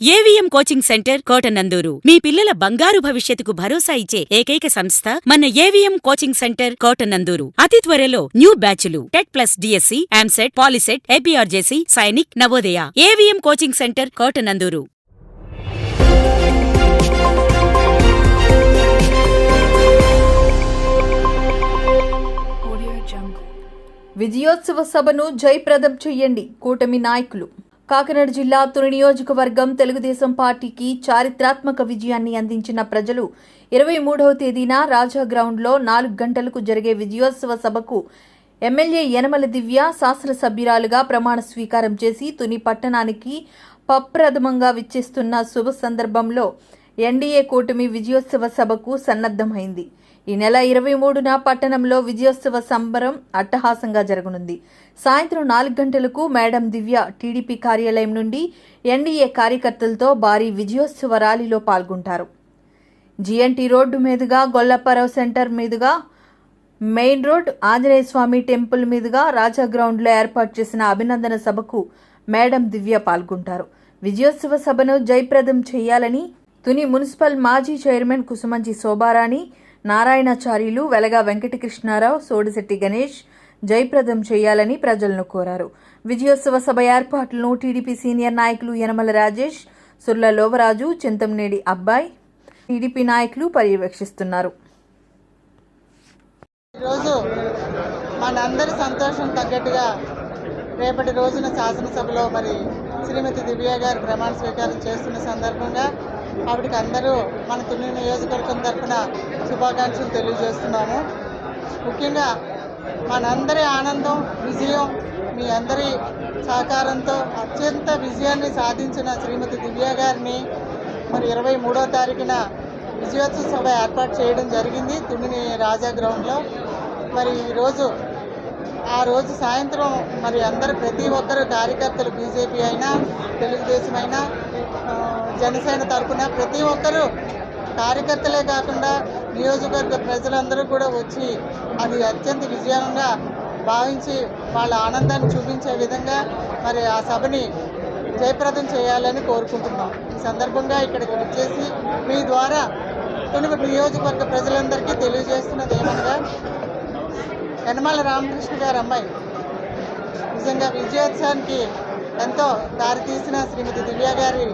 AVM coaching centre Kotananduru మీ పిల్లల బంగారు భవిష్యత్తుకు భరోసా ఇచ్చే ఏకైక సంస్థ మన ఏవిఎం కోచింగ్ సెంటర్ కోటనందూరు. అతి త్వరలో న్యూ బ్యాచ్లు TET plus DSC, EAMCET, POLYCET, APRJC, Sainik, Navodaya. AVM coaching centre Kotananduru. విజయోత్సవ సభను జయప్రదం చేయండి కూటమి నాయకులు. కాకినాడ జిల్లా తుని నియోజకవర్గం తెలుగుదేశం పార్టీకి చారిత్రాత్మక విజయాన్ని అందించిన ప్రజలు 23వ తేదీన రాజా గ్రౌండ్లో 4 గంటలకు జరిగే విజయోత్సవ సభకు ఎమ్మెల్యే యనమల దివ్య శాసనసభ్యురాలుగా ప్రమాణ స్వీకారం చేసి తుని పట్టణానికి పప్రథమంగా విచ్చేస్తున్న శుభ సందర్భంలో ఎన్డీఏ కూటమి విజయోత్సవ సభకు సన్నద్ధమైంది. ఈ నెల 23న పట్టణంలో విజయోత్సవ సంబరం అట్టహాసంగా జరగనుంది. సాయంత్రం 4 గంటలకు మేడం దివ్య టీడీపీ కార్యాలయం నుండి ఎన్డీఏ కార్యకర్తలతో భారీ విజయోత్సవ ర్యాలీలో పాల్గొంటారు. జీఎన్టీ రోడ్డు మీదుగా గొల్లపరావు సెంటర్ మీదుగా మెయిన్ రోడ్, ఆంజనేయ స్వామి టెంపుల్ మీదుగా రాజా గ్రౌండ్లో ఏర్పాటు చేసిన అభినందన సభకు మేడం దివ్య పాల్గొంటారు. విజయోత్సవ సభను జయప్రదం చేయాలని తుని మున్సిపల్ మాజీ చైర్మన్ కుసుమంచి శోభారాణి, నారాయణాచార్యులు, వెలగా వెంకటకృష్ణారావు, సోడిశెట్టి గణేష్ జయప్రదం చేయాలని ప్రజలను కోరారు. విజయోత్సవ సభ ఏర్పాట్లను టీడీపీ సీనియర్ నాయకులు యనమల రాజేష్, సుర్ల లోవరాజు, చింతంనేడి అబ్బాయి, టీడీపీ నాయకులు పర్యవేక్షిస్తున్నారు. ఈరోజు మనందరి సంతోషం తగ్గట్టుగా రేపటి రోజున శాసనసభలో మరి శ్రీమతి దివ్య గారు ప్రమాణ స్వీకారం చేస్తున్న సందర్భంగా ఆవిడకి అందరూ మన తుని నియోజకవర్గం తరఫున శుభాకాంక్షలు తెలియజేస్తున్నాము. ముఖ్యంగా మనందరి ఆనందం, విజయం మీ అందరి సహకారంతో అత్యంత విజయాన్ని సాధించిన శ్రీమతి దివ్య గారిని మరి 23వ తారీఖున విజయోత్సవ సభ ఏర్పాటు చేయడం జరిగింది తుని రాజా గ్రౌండ్లో. మరి ఈరోజు ఆ రోజు సాయంత్రం మరి అందరూ ప్రతి ఒక్కరు కార్యకర్తలు, బీజేపీ అయినా తెలుగుదేశం అయినా జనసేన తరఫున ప్రతి ఒక్కరూ కార్యకర్తలే కాకుండా నియోజకవర్గ ప్రజలందరూ కూడా వచ్చి అది అత్యంత విజయంగా భావించి వాళ్ళ ఆనందాన్ని చూపించే విధంగా మరి ఆ సభని జయప్రదం చేయాలని కోరుకుంటున్నాం. ఈ సందర్భంగా ఇక్కడికి వచ్చేసి మీ ద్వారా తుని నియోజకవర్గ ప్రజలందరికీ తెలియజేస్తున్నది ఏమనగా యనమల రామకృష్ణ గారి అమ్మాయి నిజంగా విజయోత్సవానికి ఎంతో దారితీసిన శ్రీమతి దివ్య గారి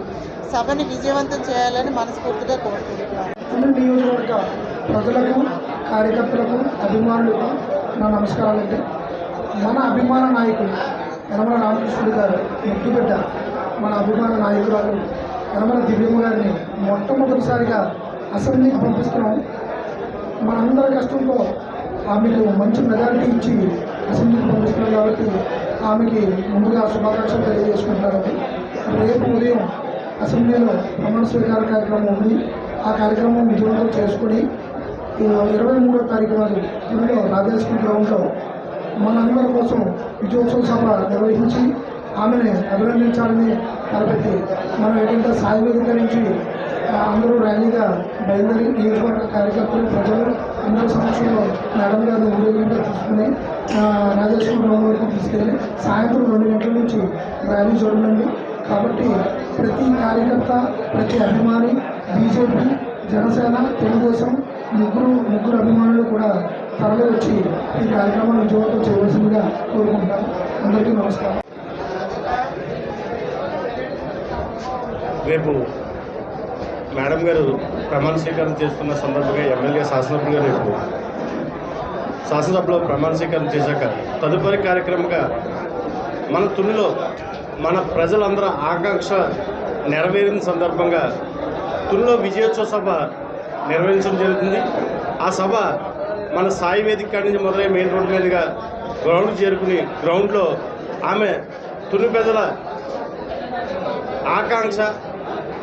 సభని విజయవంతం చేయాలని మనస్ఫూర్తిగా కోరుకుంటున్నాను. నియోజకవర్గ ప్రజలకు, కార్యకర్తలకు, అభిమానులకు నా నమస్కారాలండి. మన అభిమాన నాయకులు యనమల రామకృష్ణుడు గారు ముద్దుబిడ్డ, మన అభిమాన నాయకురాలు యనమల దివ్యమ్మ గారిని మొట్టమొదటిసారిగా అసెంబ్లీకి పంపిస్తున్నాం. మనందరి కష్టంతో ఆమెకు మంచి మెజారిటీ ఇచ్చి అసెంబ్లీకి పంపిస్తున్నాం కాబట్టి ఆమెకి ముందుగా శుభాకాంక్షలు తెలియజేసుకుంటారండి. రేపు ఉదయం అసెంబ్లీలో ప్రమాణ స్వీకార కార్యక్రమం ఉంది. ఆ కార్యక్రమం విజయవంతం చేసుకుని 23వ తారీఖు నాడు తునిలో రాజేశ్వరి గ్రౌండ్లో మనందరి కోసం విజయోత్సవ సభ నిర్వహించి ఆమెను అభినందించాలని తలపెట్టి మనం ఏంటంటే సాయి వేదిక నుంచి అందరూ ర్యాలీగా బయలుదేరి నియోజకవర్గ కార్యకర్తలు, ప్రజలు అందరి సమక్షంలో మేడం గారిని ఊరేగింపుగా తీసుకుని రాజేశ్వరి గ్రౌండ్ వరకు తీసుకెళ్ళి సాయంత్రం 2 గంటల నుంచి ర్యాలీ చూడండి. కాబట్టి ప్రతి కార్యకర్త, ప్రతి అభిమాని, బీజేపీ, జనసేన, తెలుగుదేశం ముగ్గురు అభిమానులు కూడా తరలి వచ్చి ఈ కార్యక్రమాన్ని విజయవంతం చేయవలసిందిగా కోరుకుంటాను. అందరికీ నమస్కారం. రేపు మేడం గారు ప్రమాణ స్వీకారం చేస్తున్న సందర్భంగా ఎమ్మెల్యే శాసనసభ్యులు గారు రేపు శాసనసభలో ప్రమాణ స్వీకారం చేశాక తదుపరి కార్యక్రమంగా మన తునిలో మన ప్రజలందరూ ఆకాంక్ష నెరవేరిన సందర్భంగా తునిలో విజయోత్సవ సభ నిర్వహించడం జరుగుతుంది. ఆ సభ మన సాయి వేదిక కాడి నుంచి మొదలై మెయిన్ రోడ్డు మీదుగా గ్రౌండ్కి చేరుకుని గ్రౌండ్లో ఆమె తుని ప్రజల ఆకాంక్ష,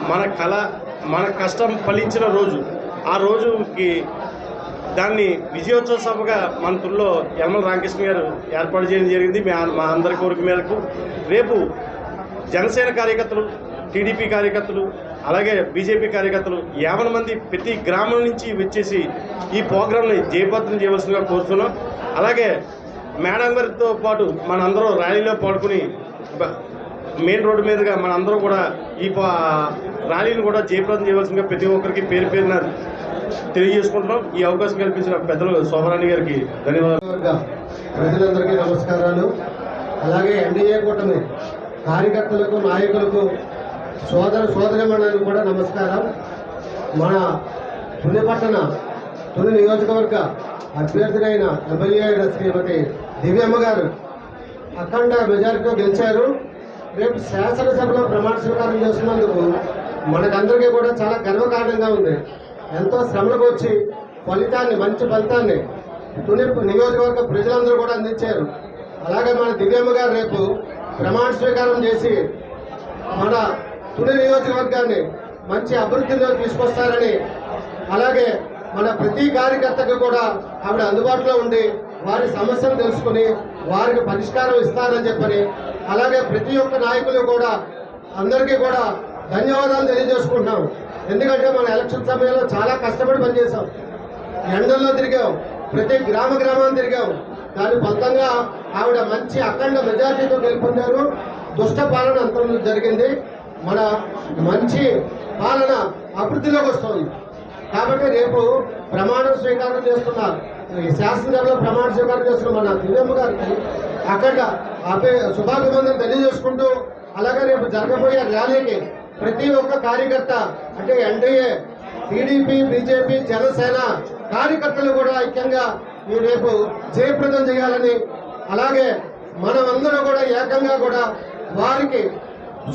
మన కళ, మన కష్టం ఫలించిన రోజు, ఆ రోజుకి దాన్ని విజయోత్సవ సభగా మన తుల్లో యనమల రామకృష్ణ గారు ఏర్పాటు చేయడం జరిగింది. మా అందరి కోరిక మేరకు రేపు జనసేన కార్యకర్తలు, టీడీపీ కార్యకర్తలు, అలాగే బీజేపీ కార్యకర్తలు 50 మంది ప్రతి గ్రామం నుంచి వచ్చేసి ఈ ప్రోగ్రాంని జయప్రదం చేయవలసిందిగా కోరుతున్నాం. అలాగే మేడం గారితో పాటు మనందరూ ర్యాలీలో పాల్గొని మెయిన్ రోడ్డు మీదుగా మనందరం కూడా ఈ ర్యాలీని కూడా జయప్రదం చేయవలసిందిగా ప్రతి ఒక్కరికి పేరు పేరున తెలియజేసుకుంటున్నాం. ఈ అవకాశం కల్పించిన పెద్దలు శోభరాణి గారికి ధన్యవాదాలు. ప్రజలందరికీ నమస్కారాలు. అలాగే ఎన్డీఏ కూటమి కార్యకర్తలకు, నాయకులకు, సోదరిమణులకు కూడా నమస్కారం. మన తుని నియోజకవర్గ అభ్యర్థులైన ఎమ్మెల్యే అయిన శ్రీమతి దివ్యమ్మ గారు అఖండ మెజారిటీతో గెలిచారు. రేపు శాసనసభలో ప్రమాణ స్వీకారం చేస్తున్నందుకు మనకందరికీ కూడా చాలా గర్వకారణంగా ఉంది. ఎంతో శ్రమలకు వచ్చి మంచి ఫలితాన్ని తుని నియోజకవర్గ ప్రజలందరూ కూడా అందించారు. అలాగే మన దివ్యమ్మ గారు రేపు ప్రమాణ స్వీకారం చేసి మన తుని నియోజకవర్గాన్ని మంచి అభివృద్ధిలో తీసుకొస్తారని, అలాగే మన ప్రతి కార్యకర్తకు కూడా ఆవిడ అందుబాటులో ఉండి వారి సమస్యలు తెలుసుకుని వారికి పరిష్కారం ఇస్తారని చెప్పని, అలాగే ప్రతి ఒక్క నాయకులు కూడా అందరికీ కూడా ధన్యవాదాలు తెలియజేసుకుంటున్నాం. ఎందుకంటే మన ఎలక్షన్ సమయంలో చాలా కష్టపడి పనిచేసాం, ఎండల్లో తిరిగాం, ప్రతి గ్రామాన్ని తిరిగాం. దాని ఫలితంగా ఆవిడ మంచి అఖండ మెజార్టీతో గెలుపొందారు. దుష్ట పాలన అంతం జరిగింది. మన మంచి పాలన అభివృద్ధిలోకి వస్తుంది. కాబట్టి రేపు ప్రమాణ స్వీకారం చేస్తున్నారు, ఈ శాసనసభలో ప్రమాణ స్వీకారం చేస్తున్న మన దివ్యమ్మ గారికి అఖండ శుభాభివందనం తెలియజేసుకుంటూ, అలాగే రేపు జరగబోయే ర్యాలీకి ప్రతి ఒక్క కార్యకర్త అంటే ఎన్డీఏ, టీడీపీ, బీజేపీ, జనసేన కార్యకర్తలు కూడా ఐక్యంగా ఈ రేపు జయప్రదం చేయాలని, అలాగే మనమందరూ కూడా ఏకంగా కూడా వారికి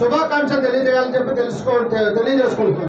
శుభాకాంక్షలు తెలియజేయాలని చెప్పి తెలియజేసుకుంటున్నాం.